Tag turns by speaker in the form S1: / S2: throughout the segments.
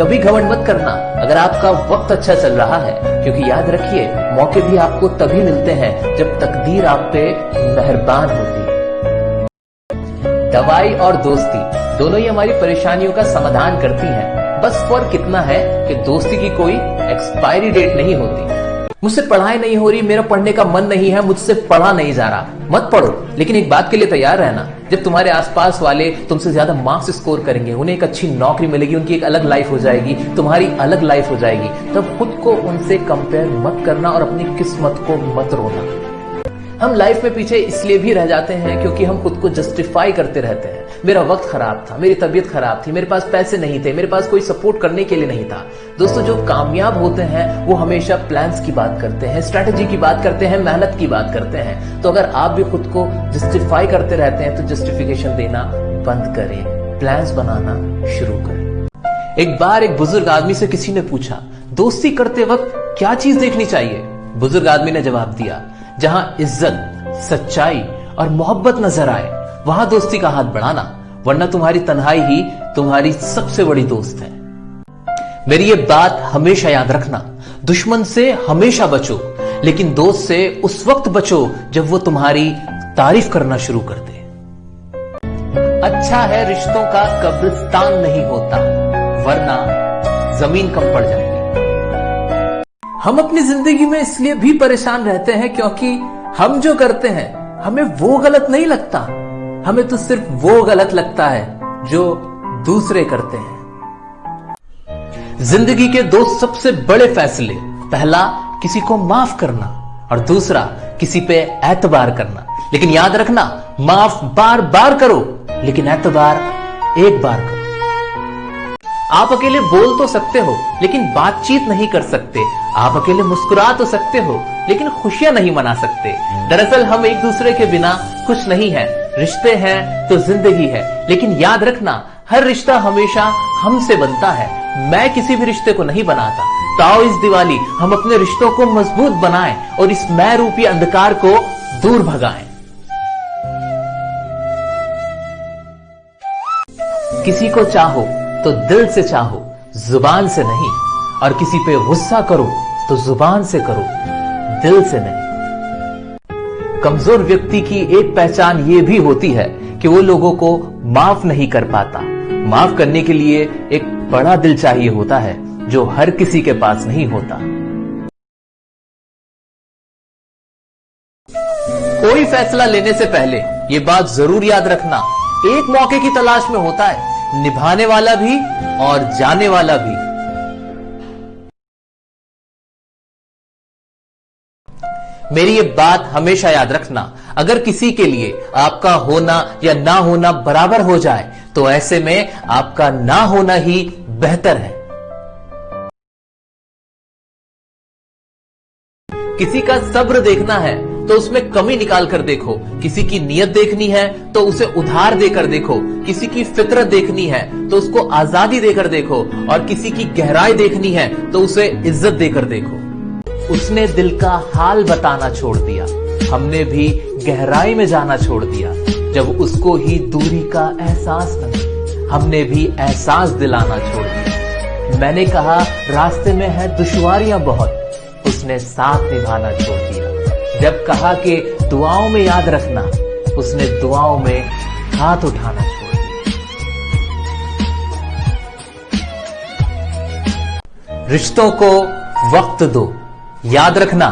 S1: कभी घमंड मत करना अगर आपका वक्त अच्छा चल रहा है, क्योंकि याद रखिए मौके भी आपको तभी मिलते हैं जब तकदीर आप पे मेहरबान होती है। दवाई और दोस्ती दोनों ही हमारी परेशानियों का समाधान करती हैं। बस फर्क इतना है कि दोस्ती की कोई एक्सपायरी डेट नहीं होती। मुझसे पढ़ाई नहीं हो रही, मेरा पढ़ने का मन नहीं है, मुझसे पढ़ा नहीं जा रहा, मत पढ़ो, लेकिन एक बात के लिए तैयार रहना, जब तुम्हारे आसपास वाले तुमसे ज्यादा मार्क्स स्कोर करेंगे, उन्हें एक अच्छी नौकरी मिलेगी, उनकी एक अलग लाइफ हो जाएगी, तुम्हारी अलग लाइफ हो जाएगी, तब खुद को उनसे कंपेयर मत करना और अपनी किस्मत को मत रोना। हम लाइफ में पीछे इसलिए भी रह जाते हैं क्योंकि हम खुद को जस्टिफाई करते रहते हैं। मेरा वक्त खराब था, मेरी तबीयत खराब थी, मेरे पास पैसे नहीं थे, मेरे पास कोई सपोर्ट करने के लिए नहीं था। दोस्तों, जो कामयाब होते हैं वो हमेशा प्लान्स की बात करते हैं, स्ट्रेटेजी की बात करते हैं, मेहनत की बात करते हैं। तो अगर आप भी खुद को जस्टिफाई करते रहते हैं तो जस्टिफिकेशन देना बंद करें, प्लान्स बनाना शुरू करें। एक बार एक बुजुर्ग आदमी से किसी ने पूछा, दोस्ती करते वक्त क्या चीज देखनी चाहिए? बुजुर्ग आदमी ने जवाब दिया, जहां इज्जत, सच्चाई और मोहब्बत नजर आए वहां दोस्ती का हाथ बढ़ाना, वरना तुम्हारी तन्हाई ही तुम्हारी सबसे बड़ी दोस्त है। मेरी ये बात हमेशा याद रखना, दुश्मन से हमेशा बचो, लेकिन दोस्त से उस वक्त बचो जब वो तुम्हारी तारीफ करना शुरू कर दे। अच्छा है रिश्तों का कब्रिस्तान नहीं होता, वरना जमीन कम पड़ जाएगी। हम अपनी जिंदगी में इसलिए भी परेशान रहते हैं क्योंकि हम जो करते हैं हमें वो गलत नहीं लगता, हमें तो सिर्फ वो गलत लगता है जो दूसरे करते हैं। जिंदगी के दो सबसे बड़े फैसले, पहला किसी को माफ करना और दूसरा किसी पे एतबार करना। लेकिन याद रखना, माफ बार बार करो लेकिन एतबार एक बार करो। आप अकेले बोल तो सकते हो लेकिन बातचीत नहीं कर सकते, आप अकेले मुस्कुरा तो सकते हो लेकिन खुशियां नहीं मना सकते। दरअसल हम एक दूसरे के बिना कुछ नहीं है, रिश्ते हैं तो जिंदगी है। लेकिन याद रखना, हर रिश्ता हमेशा हमसे बनता है, मैं किसी भी रिश्ते को नहीं बनाता। तो आओ इस दिवाली हम अपने रिश्तों को मजबूत बनाएं और इस मैं रूपी अंधकार को दूर भगाएं। किसी को चाहो तो दिल से चाहो, जुबान से नहीं, और किसी पे गुस्सा करो तो जुबान से करो, दिल से नहीं। कमजोर व्यक्ति की एक पहचान ये भी होती है कि वो लोगों को माफ नहीं कर पाता। माफ करने के लिए एक बड़ा दिल चाहिए होता है जो हर किसी के पास नहीं होता। कोई फैसला लेने से पहले ये बात जरूर याद रखना, एक मौके की तलाश में होता है निभाने वाला भी और जाने वाला भी। मेरी ये बात हमेशा याद रखना, अगर किसी के लिए आपका होना या ना होना बराबर हो जाए तो ऐसे में आपका ना होना ही बेहतर है। किसी का सब्र देखना है तो उसमें कमी निकाल कर देखो, किसी की नीयत देखनी है तो उसे उधार देकर देखो, किसी की फितरत देखनी है तो उसको आजादी देकर देखो, और किसी की गहराई देखनी है तो उसे इज्जत देकर देखो। उसने दिल का हाल बताना छोड़ दिया, हमने भी गहराई में जाना छोड़ दिया। जब उसको ही दूरी का एहसास नहीं, हमने भी एहसास दिलाना छोड़ दिया। मैंने कहा रास्ते में है दुश्वारियां बहुत, उसने साथ निभाना छोड़ दिया। जब कहा कि दुआओं में याद रखना, उसने दुआओं में हाथ उठाना छोड़ दिया। रिश्तों को वक्त दो, याद रखना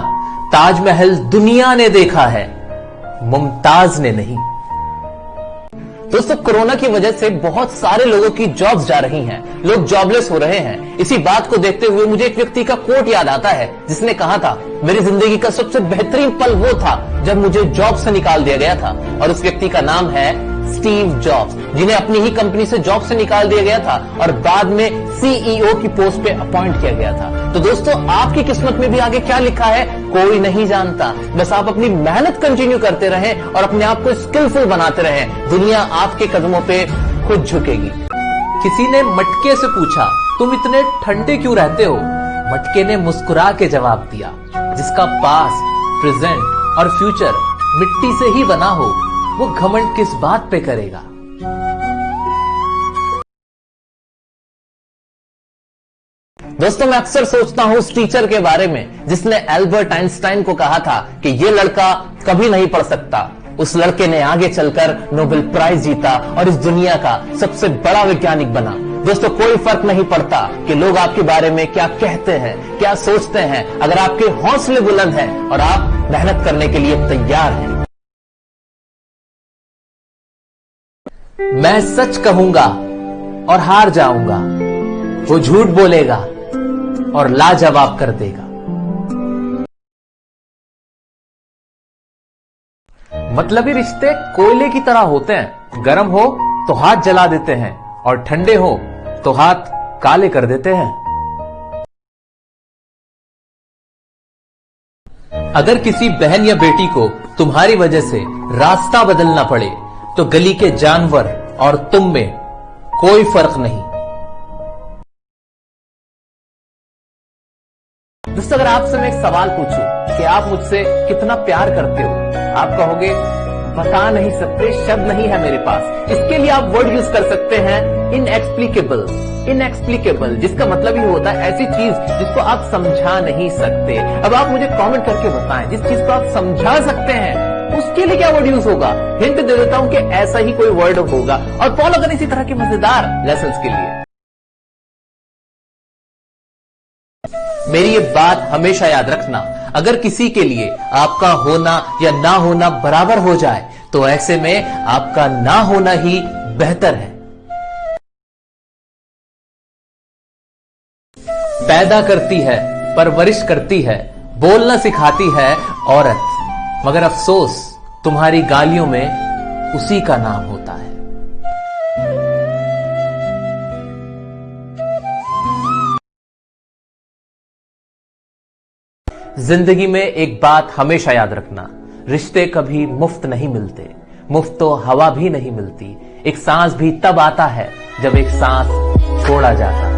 S1: ताजमहल दुनिया ने देखा है, मुमताज ने नहीं। दोस्तों, कोरोना की वजह से बहुत सारे लोगों की जॉब्स जा रही हैं, लोग जॉबलेस हो रहे हैं। इसी बात को देखते हुए मुझे एक व्यक्ति का कोट याद आता है जिसने कहा था, मेरी जिंदगी का सबसे बेहतरीन पल वो था जब मुझे जॉब से निकाल दिया गया था। और उस व्यक्ति का नाम है स्टीव जॉब्स, जिन्हें अपनी ही कंपनी से जॉब से निकाल दिया गया था और बाद में सीईओ की पोस्ट पे अपॉइंट किया गया था। तो दोस्तों, आपकी किस्मत में भी आगे क्या लिखा है कोई नहीं जानता, बस आप अपनी मेहनत कंटिन्यू करते रहें और अपने आप को स्किलफुल बनाते रहें, दुनिया आपके कदमों पे खुद झुकेगी। किसी ने मटके से पूछा, तुम इतने ठंडे क्यों रहते हो? मटके ने मुस्कुरा के जवाब दिया, जिसका पास्ट, प्रेजेंट और फ्यूचर मिट्टी से ही बना हो वो घमंड किस बात पे करेगा। दोस्तों, मैं अक्सर सोचता हूं उस टीचर के बारे में जिसने एल्बर्ट आइंस्टाइन को कहा था कि यह लड़का कभी नहीं पढ़ सकता। उस लड़के ने आगे चलकर नोबेल प्राइज जीता और इस दुनिया का सबसे बड़ा वैज्ञानिक बना। दोस्तों, कोई फर्क नहीं पड़ता कि लोग आपके बारे में क्या कहते हैं, क्या सोचते हैं, अगर आपके हौसले बुलंद हैं और आप मेहनत करने के लिए तैयार हैं। मैं सच कहूंगा और हार जाऊंगा, वो झूठ बोलेगा और लाजवाब कर देगा। मतलबी रिश्ते कोयले की तरह होते हैं, गर्म हो तो हाथ जला देते हैं और ठंडे हो तो हाथ काले कर देते हैं। अगर किसी बहन या बेटी को तुम्हारी वजह से रास्ता बदलना पड़े तो गली के जानवर और तुम में कोई फर्क नहीं। दोस्तों, अगर आपसे मैं एक सवाल पूछूं कि आप मुझसे कितना प्यार करते हो, आप कहोगे बता नहीं सकते, शब्द नहीं है मेरे पास। इसके लिए आप वर्ड यूज कर सकते हैं इनएक्सप्लिकेबल। इनएक्सप्लिकेबल जिसका मतलब ही होता है ऐसी चीज जिसको आप समझा नहीं सकते। अब आप मुझे कमेंट करके बताएं जिस चीज को आप समझा सकते हैं उसके लिए क्या वर्ड यूज होगा। हिंट दे देता हूं कि ऐसा ही कोई वर्ड होगा, और फॉलो करें इसी तरह के मजेदार लेसन्स के लिए। मेरी ये बात हमेशा याद रखना, अगर किसी के लिए आपका होना या ना होना बराबर हो जाए तो ऐसे में आपका ना होना ही बेहतर है। पैदा करती है, परवरिश करती है, बोलना सिखाती है औरत, मगर अफसोस तुम्हारी गालियों में उसी का नाम होता है। जिंदगी में एक बात हमेशा याद रखना, रिश्ते कभी मुफ्त नहीं मिलते, मुफ्त तो हवा भी नहीं मिलती। एक सांस भी तब आता है जब एक सांस छोड़ा जाता है।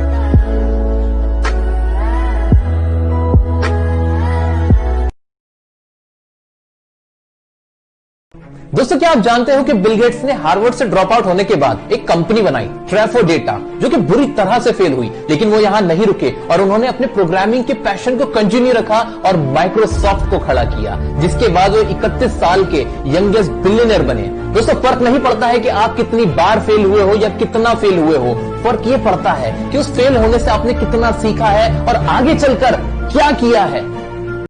S1: दोस्तों, क्या आप जानते हो कि बिल गेट्स ने हार्वर्ड से ड्रॉप आउट होने के बाद एक कंपनी बनाई, ट्रैफो डेटा, जो कि बुरी तरह से फेल हुई, लेकिन वो यहां नहीं रुके और उन्होंने अपने प्रोग्रामिंग के पैशन को कंटिन्यू रखा और माइक्रोसॉफ्ट को खड़ा किया, जिसके बाद वो 31 साल के यंगेस्ट बिलियनर बने। दोस्तों, फर्क नहीं पड़ता है कि आप कितनी बार फेल हुए हो या कितना फेल हुए हो, फर्क ये पड़ता है कि उस फेल होने से आपने कितना सीखा है और आगे चलकर क्या किया है।